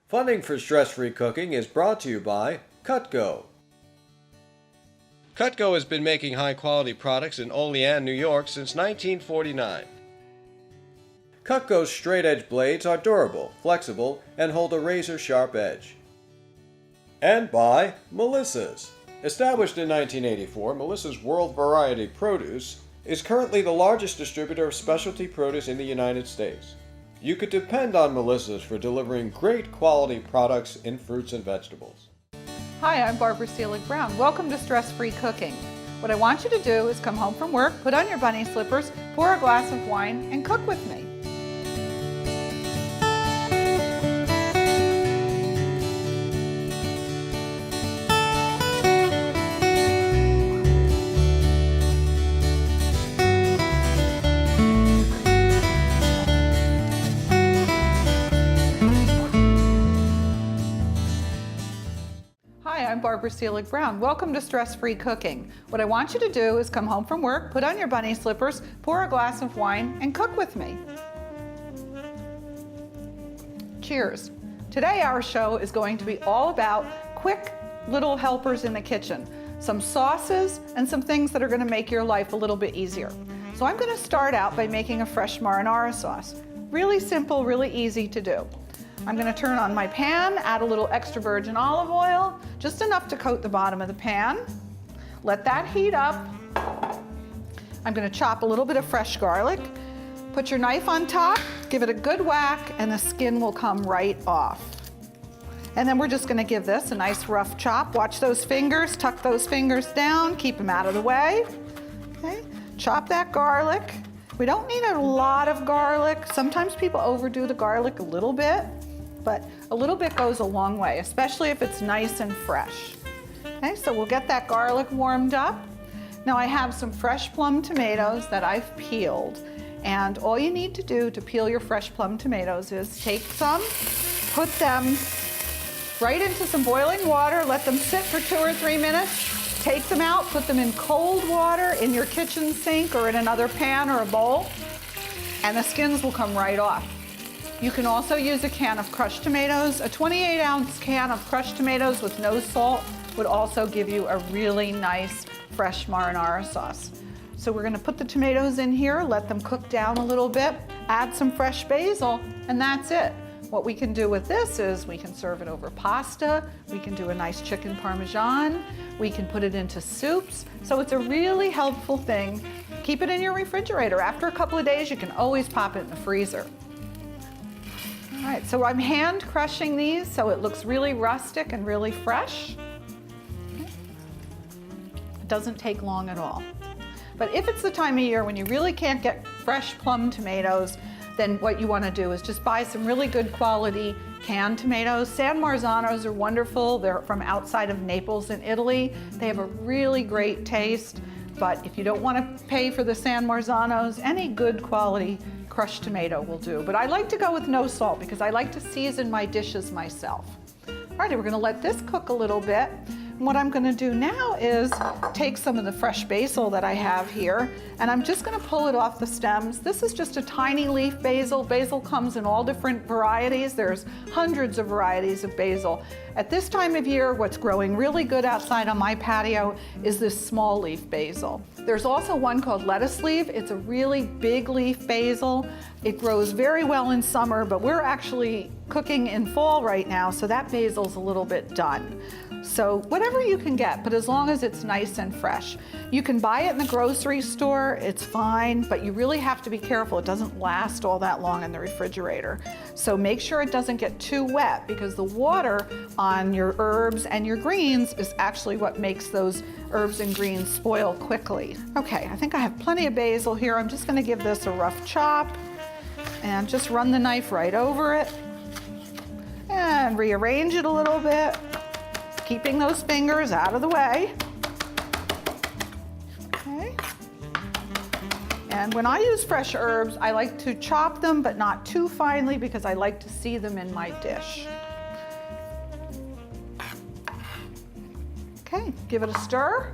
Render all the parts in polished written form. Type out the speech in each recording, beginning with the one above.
Funding for stress-free cooking is brought to you by Cutco. Cutco has been making high-quality products in Olean, New York since 1949. Cutco's straight-edge blades are durable, flexible, and hold a razor-sharp edge. And by Melissa's. Established in 1984, Melissa's World Variety Produce is currently the largest distributor of specialty produce in the United States. You could depend on Melissa's for delivering great quality products in fruits and vegetables. Hi, I'm Barbara Seelig-Brown. Welcome to Stress-Free Cooking. What I want you to do is come home from work, put on your bunny slippers, pour a glass of wine, and cook with me. I'm Barbara Seelig-Brown. Welcome to Stress-Free Cooking. What I want you to do is come home from work, put on your bunny slippers, pour a glass of wine, and cook with me. Cheers. Today our show is going to be all about quick little helpers in the kitchen. Some sauces and some things that are going to make your life a little bit easier. So I'm going to start out by making a fresh marinara sauce. Really simple, really easy to do. I'm going to turn on my pan, add a little extra virgin olive oil, just enough to coat the bottom of the pan. Let that heat up. I'm going to chop a little bit of fresh garlic. Put your knife on top, give it a good whack, and the skin will come right off. And then we're just going to give this a nice rough chop. Watch those fingers, tuck those fingers down, keep them out of the way. Okay. Chop that garlic. We don't need a lot of garlic. Sometimes people overdo the garlic a little bit, but a little bit goes a long way, especially if it's nice and fresh. Okay, so we'll get that garlic warmed up. Now I have some fresh plum tomatoes that I've peeled, and all you need to do to peel your fresh plum tomatoes is take some, put them right into some boiling water, let them sit for 2 or 3 minutes, take them out, put them in cold water in your kitchen sink or in another pan or a bowl, and the skins will come right off. You can also use a can of crushed tomatoes. A 28-ounce can of crushed tomatoes with no salt would also give you a really nice fresh marinara sauce. So we're going to put the tomatoes in here, let them cook down a little bit, add some fresh basil, and that's it. What we can do with this is we can serve it over pasta, we can do a nice chicken parmesan, we can put it into soups. So it's a really helpful thing. Keep it in your refrigerator. After a couple of days, you can always pop it in the freezer. All right, so I'm hand crushing these so it looks really rustic and really fresh. It doesn't take long at all. But if it's the time of year when you really can't get fresh plum tomatoes, then what you want to do is just buy some really good quality canned tomatoes. San Marzanos are wonderful. They're from outside of Naples in Italy. They have a really great taste. But if you don't want to pay for the San Marzanos, any good quality crushed tomato will do. But I like to go with no salt because I like to season my dishes myself. All right, we're going to let this cook a little bit. And what I'm going to do now is take some of the fresh basil that I have here, and I'm just going to pull it off the stems. This is just a tiny leaf basil. Basil comes in all different varieties. There's hundreds of varieties of basil. At this time of year, what's growing really good outside on my patio is this small leaf basil. There's also one called lettuce leaf. It's a really big leaf basil. It grows very well in summer, but we're actually cooking in fall right now, so that basil's a little bit done. So whatever you can get, but as long as it's nice and fresh. You can buy it in the grocery store, it's fine, but you really have to be careful. It doesn't last all that long in the refrigerator. So make sure it doesn't get too wet because the water on your herbs and your greens is actually what makes those herbs and greens spoil quickly. Okay, I think I have plenty of basil here. I'm just gonna give this a rough chop and just run the knife right over it and rearrange it a little bit, keeping those fingers out of the way. Okay. And when I use fresh herbs, I like to chop them, but not too finely because I like to see them in my dish. Okay, give it a stir.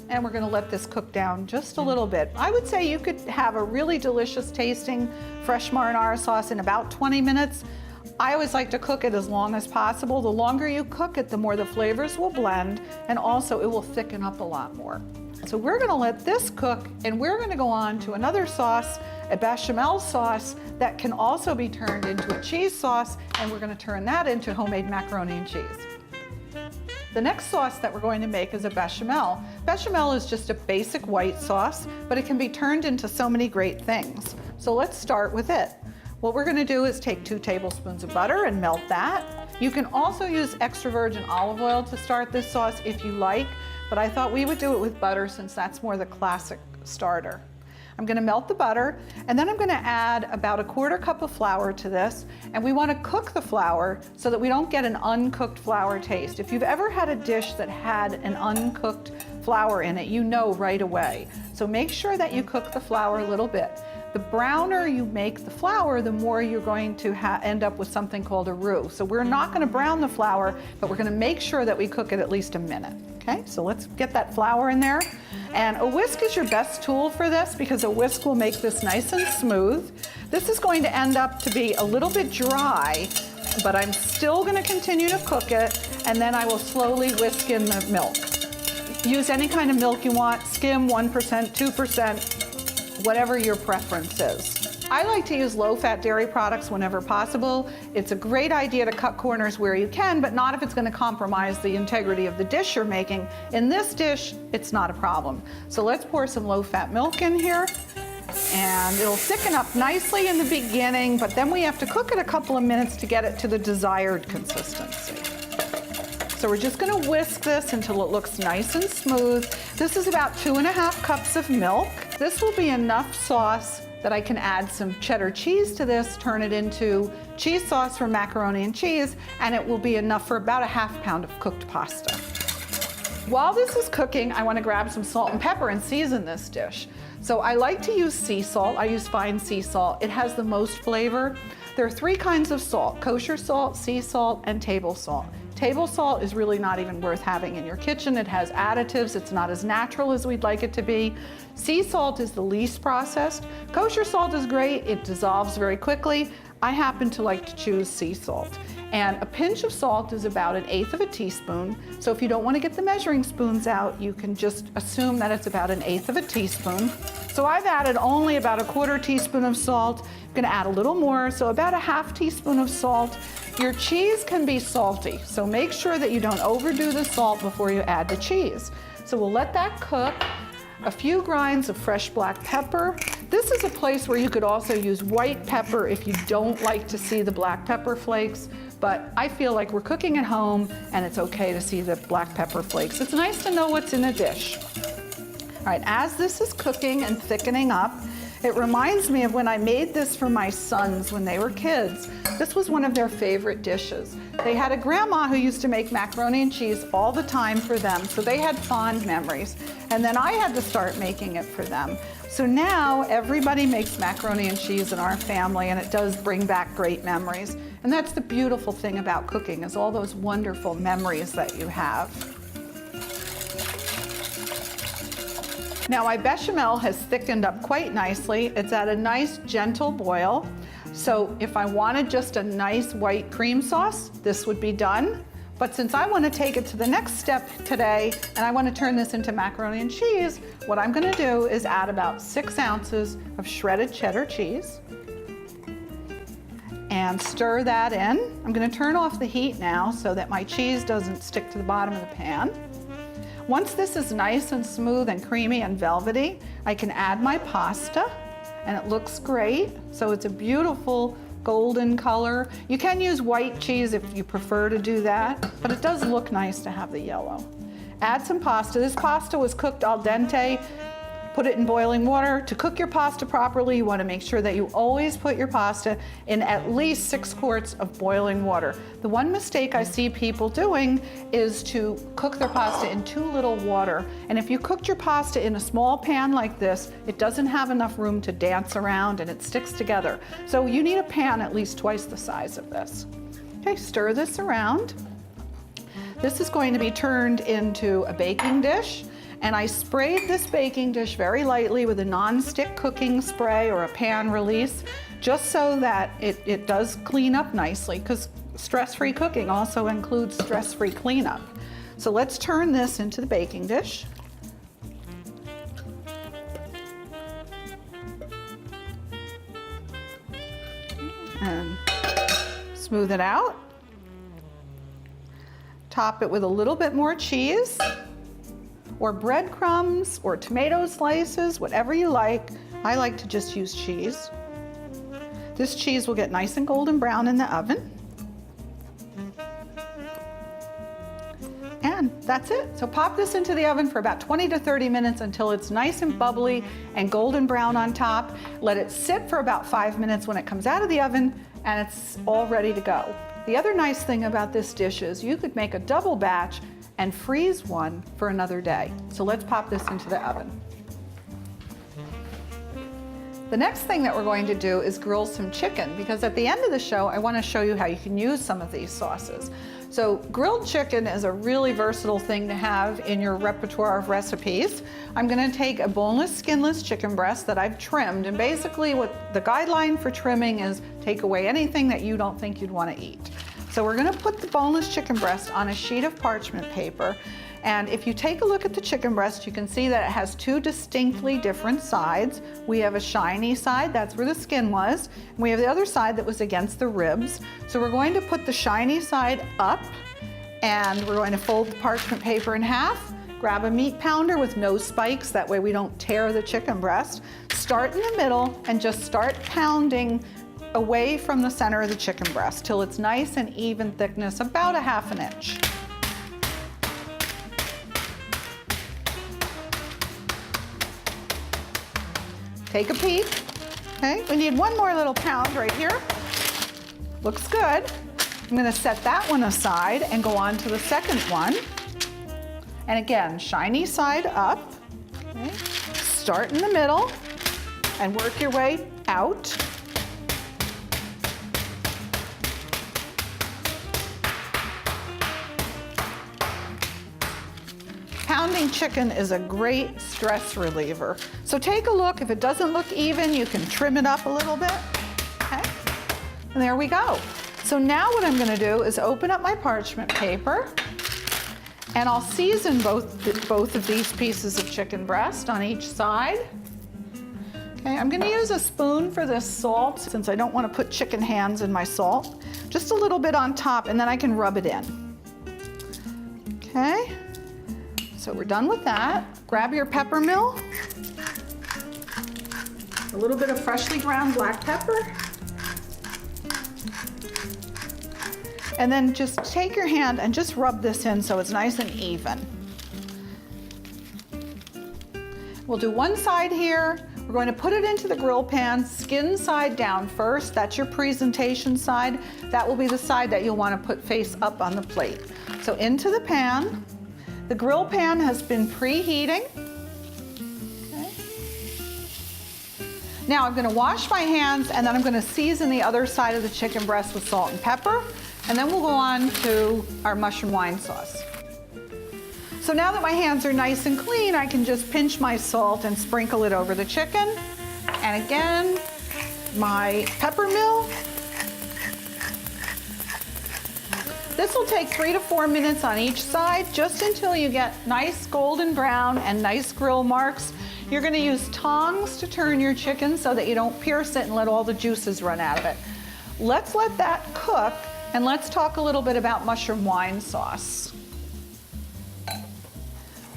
And we're going to let this cook down just a little bit. I would say you could have a really delicious tasting fresh marinara sauce in about 20 minutes. I always like to cook it as long as possible. The longer you cook it, the more the flavors will blend, and also it will thicken up a lot more. So we're gonna let this cook, and we're gonna go on to another sauce, a bechamel sauce that can also be turned into a cheese sauce, and we're gonna turn that into homemade macaroni and cheese. The next sauce that we're going to make is a bechamel. Bechamel is just a basic white sauce, but it can be turned into so many great things. So let's start with it. What we're gonna do is take 2 tablespoons of butter and melt that. You can also use extra virgin olive oil to start this sauce if you like, but I thought we would do it with butter since that's more the classic starter. I'm gonna melt the butter, and then I'm gonna add about 1/4 cup of flour to this, and we wanna cook the flour so that we don't get an uncooked flour taste. If you've ever had a dish that had an uncooked flour in it, you know right away. So make sure that you cook the flour a little bit. The browner you make the flour, the more you're going to end up with something called a roux. So we're not gonna brown the flour, but we're gonna make sure that we cook it at least a minute. Okay, so let's get that flour in there. And a whisk is your best tool for this because a whisk will make this nice and smooth. This is going to end up to be a little bit dry, but I'm still gonna continue to cook it, and then I will slowly whisk in the milk. Use any kind of milk you want, skim, 1%, 2%, whatever your preference is. I like to use low-fat dairy products whenever possible. It's a great idea to cut corners where you can, but not if it's going to compromise the integrity of the dish you're making. In this dish, it's not a problem. So let's pour some low-fat milk in here, and it'll thicken up nicely in the beginning, but then we have to cook it a couple of minutes to get it to the desired consistency. So we're just gonna whisk this until it looks nice and smooth. This is about 2½ cups of milk. This will be enough sauce that I can add some cheddar cheese to this, turn it into cheese sauce for macaroni and cheese, and it will be enough for about 1/2 pound of cooked pasta. While this is cooking, I wanna grab some salt and pepper and season this dish. So I like to use sea salt. I use fine sea salt. It has the most flavor. There are 3 kinds of salt: kosher salt, sea salt, and table salt. Table salt is really not even worth having in your kitchen. It has additives. It's not as natural as we'd like it to be. Sea salt is the least processed. Kosher salt is great. It dissolves very quickly. I happen to like to choose sea salt. And a pinch of salt is about 1/8 of a teaspoon. So if you don't want to get the measuring spoons out, you can just assume that it's about 1/8 of a teaspoon. So I've added only about 1/4 teaspoon of salt. I'm gonna add a little more, so about 1/2 teaspoon of salt. Your cheese can be salty, so make sure that you don't overdo the salt before you add the cheese. So we'll let that cook. A few grinds of fresh black pepper. This is a place where you could also use white pepper if you don't like to see the black pepper flakes, but I feel like we're cooking at home and it's okay to see the black pepper flakes. It's nice to know what's in a dish. All right, as this is cooking and thickening up, it reminds me of when I made this for my sons when they were kids. This was one of their favorite dishes. They had a grandma who used to make macaroni and cheese all the time for them, so they had fond memories. And then I had to start making it for them. So now everybody makes macaroni and cheese in our family, and it does bring back great memories. And that's the beautiful thing about cooking, is all those wonderful memories that you have. Now my bechamel has thickened up quite nicely. It's at a nice gentle boil. So if I wanted just a nice white cream sauce, this would be done. But since I want to take it to the next step today, and I want to turn this into macaroni and cheese, what I'm going to do is add about 6 ounces of shredded cheddar cheese and stir that in. I'm going to turn off the heat now so that my cheese doesn't stick to the bottom of the pan. Once this is nice and smooth and creamy and velvety, I can add my pasta, and it looks great. So it's a beautiful golden color. You can use white cheese if you prefer to do that, but it does look nice to have the yellow. Add some pasta. This pasta was cooked al dente. Put it in boiling water. To cook your pasta properly, you want to make sure that you always put your pasta in at least 6 quarts of boiling water. The one mistake I see people doing is to cook their pasta in too little water. And if you cooked your pasta in a small pan like this, it doesn't have enough room to dance around and it sticks together. So you need a pan at least twice the size of this. Okay, stir this around. This is going to be turned into a baking dish. And I sprayed this baking dish very lightly with a non-stick cooking spray or a pan release just so that it does clean up nicely, because stress-free cooking also includes stress-free cleanup. So let's turn this into the baking dish. And smooth it out. Top it with a little bit more cheese, or breadcrumbs, or tomato slices, whatever you like. I like to just use cheese. This cheese will get nice and golden brown in the oven. And that's it. So pop this into the oven for about 20 to 30 minutes until it's nice and bubbly and golden brown on top. Let it sit for about 5 minutes when it comes out of the oven, and it's all ready to go. The other nice thing about this dish is you could make a double batch and freeze one for another day. So let's pop this into the oven. The next thing that we're going to do is grill some chicken, because at the end of the show, I want to show you how you can use some of these sauces. So grilled chicken is a really versatile thing to have in your repertoire of recipes. I'm going to take a boneless, skinless chicken breast that I've trimmed, and basically what the guideline for trimming is take away anything that you don't think you'd want to eat. So we're going to put the boneless chicken breast on a sheet of parchment paper, and if you take a look at the chicken breast, you can see that it has two distinctly different sides. We have a shiny side, that's where the skin was, and we have the other side that was against the ribs. So we're going to put the shiny side up, and we're going to fold the parchment paper in half, grab a meat pounder with no spikes, that way we don't tear the chicken breast, start in the middle, and just start pounding away from the center of the chicken breast till it's nice and even thickness, about 1/2 inch. Take a peek. Okay, we need one more little pound right here. Looks good. I'm going to set that one aside and go on to the second one. And again, shiny side up. Okay. Start in the middle and work your way out. Pounding chicken is a great stress reliever. So take a look. If it doesn't look even, you can trim it up a little bit. Okay? And there we go. So now what I'm going to do is open up my parchment paper, and I'll season both of these pieces of chicken breast on each side. Okay, I'm going to use a spoon for this salt, since I don't want to put chicken hands in my salt. Just a little bit on top, and then I can rub it in. Okay. So we're done with that. Grab your pepper mill, a little bit of freshly ground black pepper, and then just take your hand and just rub this in so it's nice and even. We'll do one side here. We're going to put it into the grill pan, skin side down first. That's your presentation side. That will be the side that you'll want to put face up on the plate. So into the pan. The grill pan has been preheating. Okay. Now I'm going to wash my hands, and then I'm going to season the other side of the chicken breast with salt and pepper, and then we'll go on to our mushroom wine sauce. So now that my hands are nice and clean, I can just pinch my salt and sprinkle it over the chicken. And again, my pepper mill. This will take 3 to 4 minutes on each side, just until you get nice golden brown and nice grill marks. You're going to use tongs to turn your chicken so that you don't pierce it and let all the juices run out of it. Let's let that cook, and let's talk a little bit about mushroom wine sauce.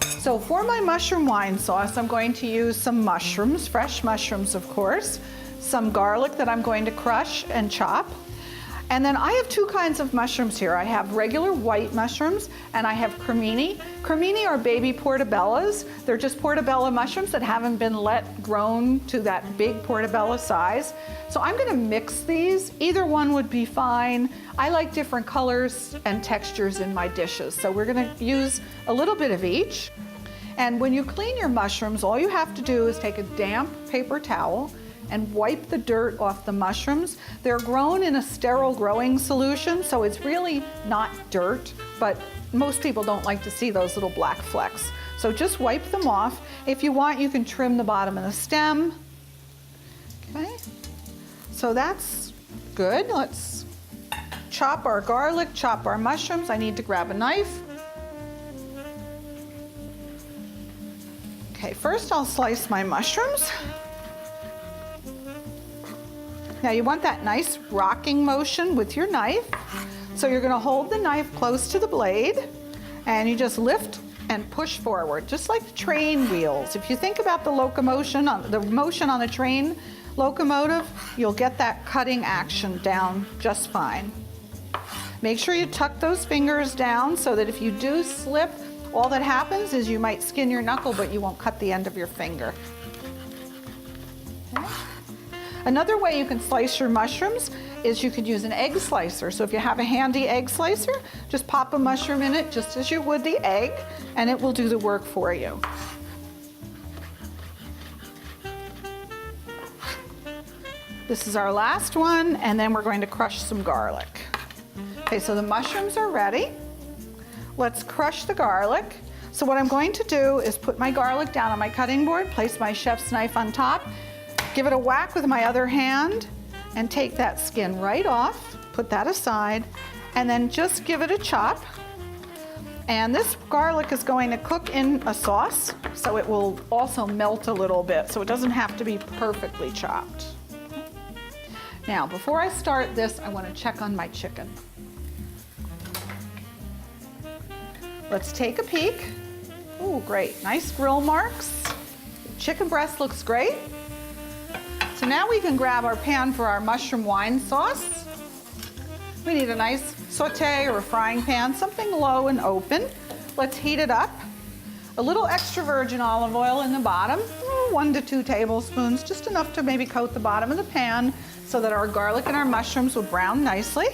So for my mushroom wine sauce, I'm going to use some mushrooms, fresh mushrooms of course, some garlic that I'm going to crush and chop. And then I have two kinds of mushrooms here. I have regular white mushrooms, and I have cremini. Cremini are baby portobellas. They're just portobello mushrooms that haven't been grown to that big portobello size. So I'm gonna mix these. Either one would be fine. I like different colors and textures in my dishes. So we're gonna use a little bit of each. And when you clean your mushrooms, all you have to do is take a damp paper towel and wipe the dirt off the mushrooms. They're grown in a sterile growing solution, so it's really not dirt, but most people don't like to see those little black flecks. So just wipe them off. If you want, you can trim the bottom of the stem. Okay. So that's good. Let's chop our garlic, chop our mushrooms. I need to grab a knife. Okay, first I'll slice my mushrooms. Now you want that nice rocking motion with your knife. So you're gonna hold the knife close to the blade and you just lift and push forward, just like train wheels. If you think about the locomotion, the motion on a train locomotive, you'll get that cutting action down just fine. Make sure you tuck those fingers down so that if you do slip, all that happens is you might skin your knuckle, but you won't cut the end of your finger. Okay. Another way you can slice your mushrooms is you could use an egg slicer. So if you have a handy egg slicer, just pop a mushroom in it just as you would the egg, and it will do the work for you. This is our last one, and then we're going to crush some garlic. Okay, so the mushrooms are ready. Let's crush the garlic. So what I'm going to do is put my garlic down on my cutting board, place my chef's knife on top, give it a whack with my other hand, and take that skin right off, put that aside, and then just give it a chop. And this garlic is going to cook in a sauce, so it will also melt a little bit, so it doesn't have to be perfectly chopped. Now, before I start this, I want to check on my chicken. Let's take a peek. Ooh, great, nice grill marks. Chicken breast looks great. So now we can grab our pan for our mushroom wine sauce. We need a nice saute or a frying pan, something low and open. Let's heat it up. A little extra virgin olive oil in the bottom, 1 to 2 tablespoons, just enough to maybe coat the bottom of the pan so that our garlic and our mushrooms will brown nicely.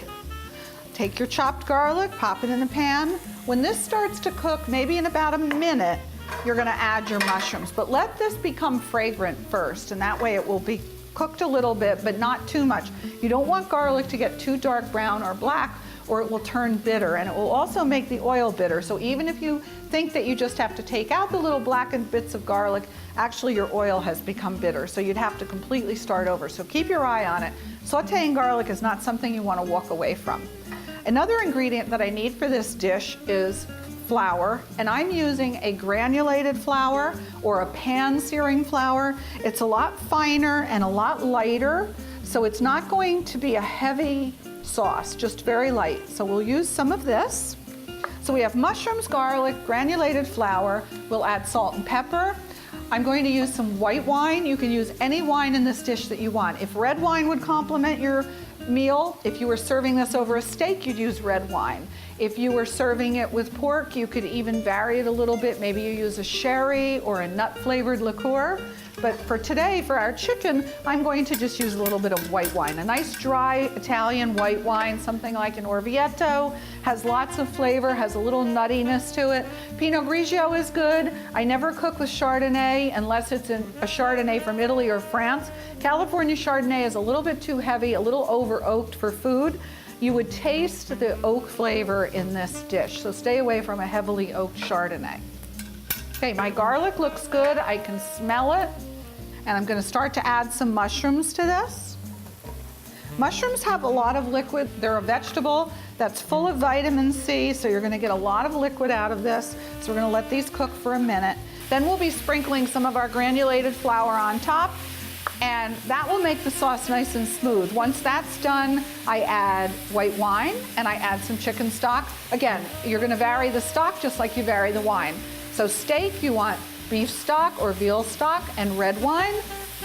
Take your chopped garlic, pop it in the pan. When this starts to cook, maybe in about a minute, you're gonna add your mushrooms. But let this become fragrant first, and that way it will be cooked a little bit, but not too much. You don't want garlic to get too dark brown or black, or it will turn bitter, and it will also make the oil bitter. So even if you think that you just have to take out the little blackened bits of garlic, actually your oil has become bitter, so you'd have to completely start over. So keep your eye on it. Sauteing garlic is not something you want to walk away from. Another ingredient that I need for this dish is flour, and I'm using a granulated flour or a pan searing flour. It's a lot finer and a lot lighter, so it's not going to be a heavy sauce, just very light. So we'll use some of this. So we have mushrooms, garlic, granulated flour. We'll add salt and pepper. I'm going to use some white wine. You can use any wine in this dish that you want. If red wine would complement your meal, if you were serving this over a steak, you'd use red wine. If you were serving it with pork, you could even vary it a little bit. Maybe you use a sherry or a nut-flavored liqueur. But for today, for our chicken, I'm going to just use a little bit of white wine. A nice dry Italian white wine, something like an Orvieto, has lots of flavor, has a little nuttiness to it. Pinot Grigio is good. I never cook with Chardonnay unless it's a Chardonnay from Italy or France. California Chardonnay is a little bit too heavy, a little over oaked for food. You would taste the oak flavor in this dish, so stay away from a heavily oaked Chardonnay. Okay, my garlic looks good. I can smell it. And I'm going to start to add some mushrooms to this. Mushrooms have a lot of liquid. They're a vegetable that's full of vitamin C, so you're going to get a lot of liquid out of this. So we're going to let these cook for a minute. Then we'll be sprinkling some of our granulated flour on top, and that will make the sauce nice and smooth. Once that's done, I add white wine and I add some chicken stock. Again, you're going to vary the stock just like you vary the wine. So steak, you want beef stock or veal stock and red wine.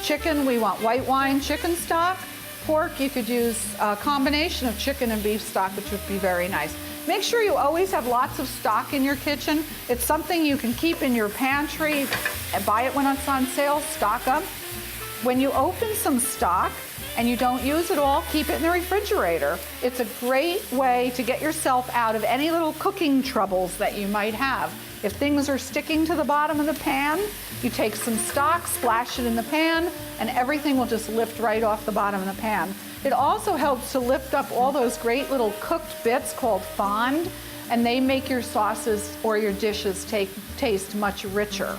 Chicken, we want white wine, chicken stock. Pork, you could use a combination of chicken and beef stock, which would be very nice. Make sure you always have lots of stock in your kitchen. It's something you can keep in your pantry, buy it when it's on sale, stock up. When you open some stock and you don't use it all, keep it in the refrigerator. It's a great way to get yourself out of any little cooking troubles that you might have. If things are sticking to the bottom of the pan, you take some stock, splash it in the pan, and everything will just lift right off the bottom of the pan. It also helps to lift up all those great little cooked bits called fond, and they make your sauces or your dishes taste much richer.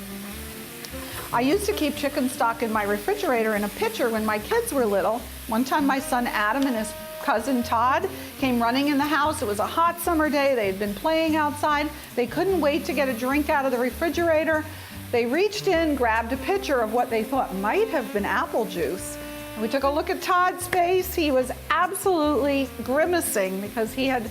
I used to keep chicken stock in my refrigerator in a pitcher when my kids were little, One time my son Adam and his cousin Todd came running in the house. It was a hot summer day. They had been playing outside. They couldn't wait to get a drink out of the refrigerator. They reached in, grabbed a pitcher of what they thought might have been apple juice. And we took a look at Todd's face. He was absolutely grimacing because he had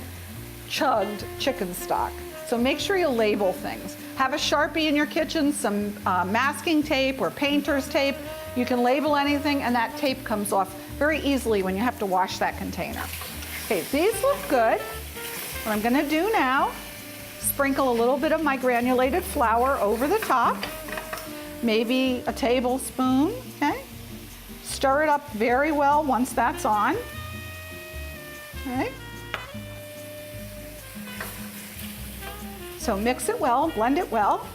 chugged chicken stock. So make sure you label things. Have a Sharpie in your kitchen, some masking tape or painter's tape. You can label anything and that tape comes off very easily when you have to wash that container. Okay, these look good. What I'm gonna do now, sprinkle a little bit of my granulated flour over the top, maybe a tablespoon, okay? Stir it up very well once that's on, okay? So mix it well, blend it well.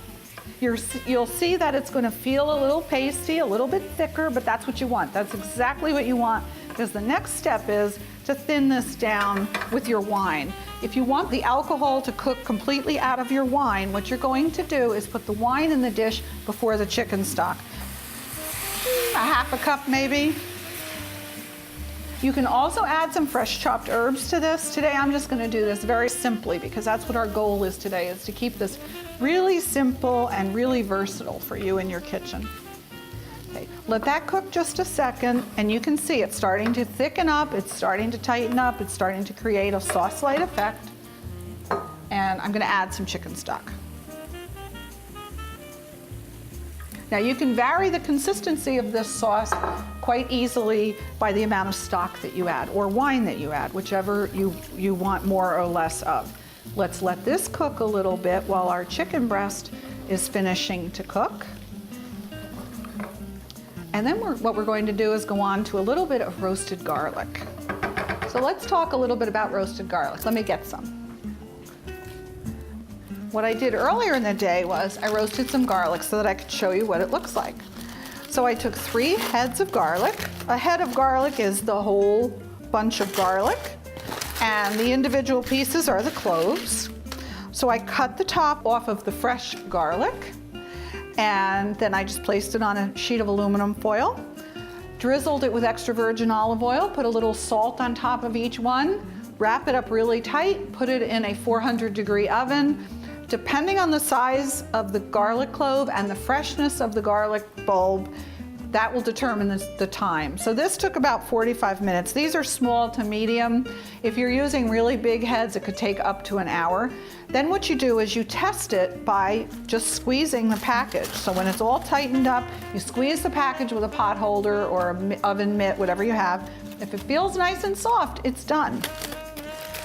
You'll see that it's going to feel a little pasty, a little bit thicker, but that's what you want. That's exactly what you want, because the next step is to thin this down with your wine. If you want the alcohol to cook completely out of your wine, what you're going to do is put the wine in the dish before the chicken stock. A half a cup maybe. You can also add some fresh chopped herbs to this. Today I'm just gonna do this very simply because that's what our goal is today, is to keep this really simple and really versatile for you in your kitchen. Okay, let that cook just a second and you can see it's starting to thicken up, it's starting to tighten up, it's starting to create a sauce-like effect. And I'm gonna add some chicken stock. Now you can vary the consistency of this sauce quite easily by the amount of stock that you add or wine that you add, whichever you want more or less of. Let's let this cook a little bit while our chicken breast is finishing to cook. And then what we're going to do is go on to a little bit of roasted garlic. So let's talk a little bit about roasted garlic. Let me get some. What I did earlier in the day was I roasted some garlic so that I could show you what it looks like. So I took 3 heads of garlic. A head of garlic is the whole bunch of garlic, and the individual pieces are the cloves. So I cut the top off of the fresh garlic, and then I just placed it on a sheet of aluminum foil, drizzled it with extra virgin olive oil, put a little salt on top of each one, wrap it up really tight, put it in a 400-degree oven. Depending on the size of the garlic clove and the freshness of the garlic bulb, that will determine the time. So this took about 45 minutes. These are small to medium. If you're using really big heads, it could take up to an hour. Then what you do is you test it by just squeezing the package. So when it's all tightened up, you squeeze the package with a pot holder or an oven mitt, whatever you have. If it feels nice and soft, it's done.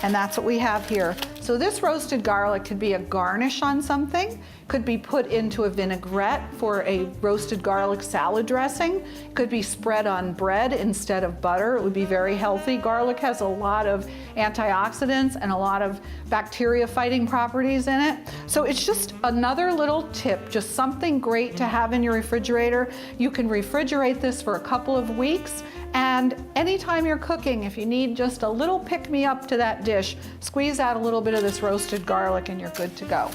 And that's what we have here. So this roasted garlic could be a garnish on something, could be put into a vinaigrette for a roasted garlic salad dressing, could be spread on bread instead of butter. It would be very healthy. Garlic has a lot of antioxidants and a lot of bacteria fighting properties in it. So it's just another little tip, just something great to have in your refrigerator. You can refrigerate this for a couple of weeks, and anytime you're cooking, if you need just a little pick-me-up to that dish, squeeze out a little bit of this roasted garlic and you're good to go.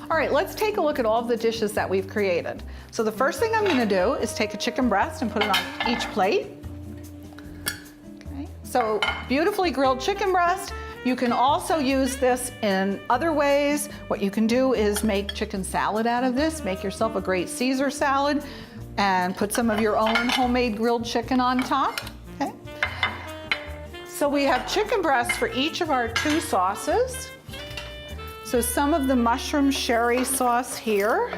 All right, let's take a look at all of the dishes that we've created. So the first thing I'm gonna do is take a chicken breast and put it on each plate. Okay. So beautifully grilled chicken breast. You can also use this in other ways. What you can do is make chicken salad out of this, make yourself a great Caesar salad, and put some of your own homemade grilled chicken on top. Okay. So we have chicken breasts for each of our 2 sauces. So some of the mushroom sherry sauce here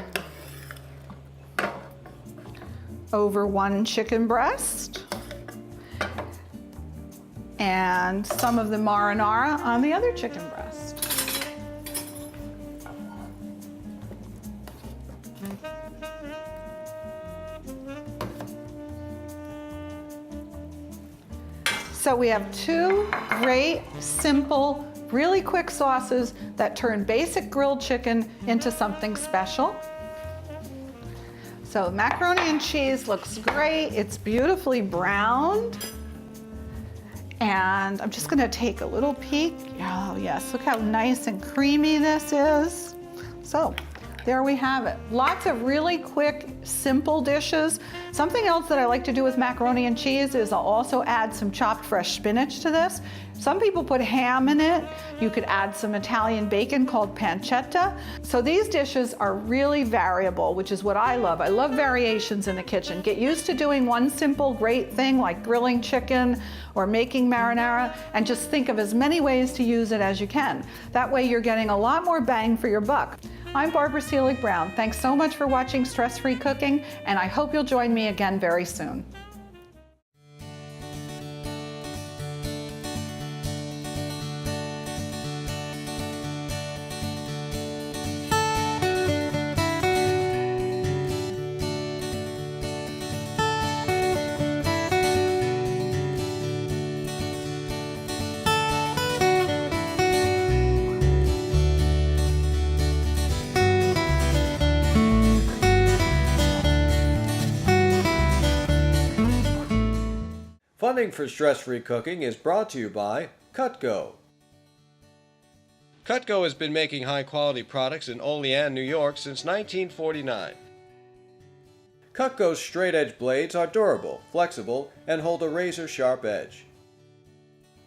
over 1 chicken breast, and some of the marinara on the other chicken breast. So we have 2 great, simple, really quick sauces that turn basic grilled chicken into something special. So macaroni and cheese looks great. It's beautifully browned. And I'm just gonna take a little peek. Oh yes, look how nice and creamy this is. So There we have it. Lots of really quick, simple dishes. Something else that I like to do with macaroni and cheese is I'll also add some chopped fresh spinach to this. Some people put ham in it. You could add some Italian bacon called pancetta. So these dishes are really variable, which is what I love. I love variations in the kitchen. Get used to doing one simple great thing like grilling chicken or making marinara, and just think of as many ways to use it as you can. That way you're getting a lot more bang for your buck. I'm Barbara Seelig-Brown. Thanks so much for watching Stress-Free Cooking, and I hope you'll join me again very soon. Funding for Stress-Free Cooking is brought to you by Cutco. Cutco has been making high-quality products in Olean, New York since 1949. Cutco's straight-edge blades are durable, flexible, and hold a razor-sharp edge.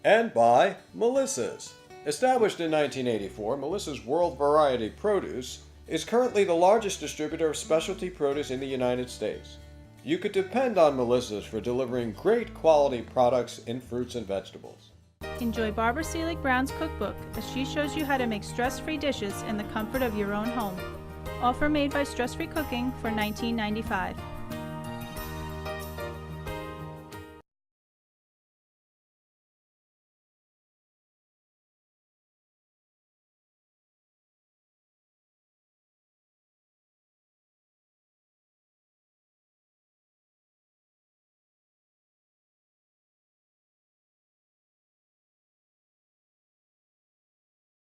And by Melissa's. Established in 1984, Melissa's World Variety Produce is currently the largest distributor of specialty produce in the United States. You could depend on Melissa's for delivering great quality products in fruits and vegetables. Enjoy Barbara Seelig-Brown's cookbook as she shows you how to make stress-free dishes in the comfort of your own home. Offer made by Stress-Free Cooking for $19.95.